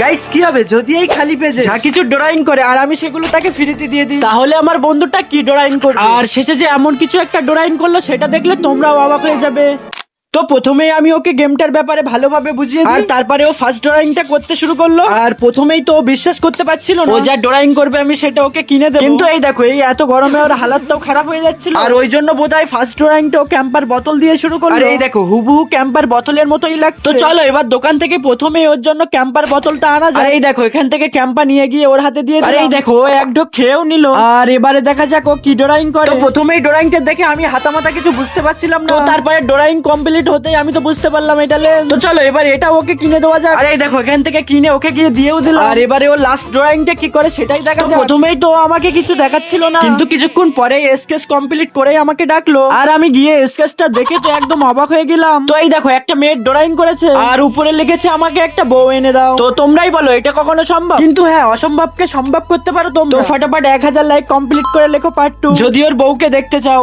Guys কি হবে যদি এই খালি পেজে যা কিছু ড্রয়িং করে আর আমি সেগুলো তাকে ফ্রিতে দিয়ে দিই, তাহলে আমার বন্ধুটা কি ড্রয়িং করবে আর শেষে যে এমন কিছু একটা ড্রয়িং করলো সেটা দেখলে তোমরাও অবাক হয়ে যাবে। তো প্রথমেই আমি ওকে গেমটার ব্যাপারে ভালোভাবে বুঝিয়ে দিই, আর তারপরে ও ফার্স্ট ড্রয়িংটা করতে শুরু করলো। আর প্রথমেই তো ও বিশ্বাস করতে পারছিল না, ও যা ড্রয়িং করবে আমি সেটা ওকে কিনে দেবো। কিন্তু এই দেখো এই এত গরমে ওর হালাতটাও খারাপ হয়ে যাচ্ছিল, আর ওই জন্য বোধহয় ফার্স্ট ড্রয়িংটা ও ক্যাম্পার বোতল দিয়ে শুরু করলো। আর এই দেখো হুবহু ক্যাম্পার বোতলের মতোই লাগছে। তো চলো এবার দোকান থেকে প্রথমেই ওর জন্য ক্যাম্পার বোতলটা আনা যায়। আর এই দেখো এখান থেকে ক্যাম্পা নিয়ে গিয়ে ওর হাতে দিয়ে দিলাম। আর এই দেখো ও এক ঢোক খেয়েও নিল। আর এবারে দেখা যাক ও কি ড্রয়িং করে। তো প্রথমেই ড্রয়িংটা দেখে আমি হাতামাতা কিছু বুঝতে পারছিলাম না, তো তারপরে ড্রয়িং কমপ্লিট হতেই আমি তো বুঝতে পারলাম এটা লেন্স। তো চলো এবার এটা ওকে কিনে দেওয়া যাক। আর এই দেখো এখান থেকে কিনে ওকে গিয়ে দিয়েও দিলাম। আর এবারে ও লাস্ট ড্রয়িংটা কি করে সেটাই দেখা যাক। প্রথমেই তো আমাকে কিছু দেখাচ্ছিল না, কিন্তু কিছুক্ষণ পরে স্কেচ কমপ্লিট করে আমাকে ডাকলো। আর আমি গিয়ে স্কেচটা দেখে তো একদম অবাক হয়ে গেলাম। তো এই দেখো একটা মেয়ের ড্রয়িং করেছে আর উপরে লিখেছে আমাকে একটা বউ এনে দাও। তো তোমরাই বলো এটা কখনো সম্ভব? কিন্তু হ্যাঁ অসম্ভবকে সম্ভব করতে পারো তোমরা। তো ফটাফট 1000 লাইক কমপ্লিট করে লেখো পার্ট 2 যদি ওর বউকে দেখতে চাও।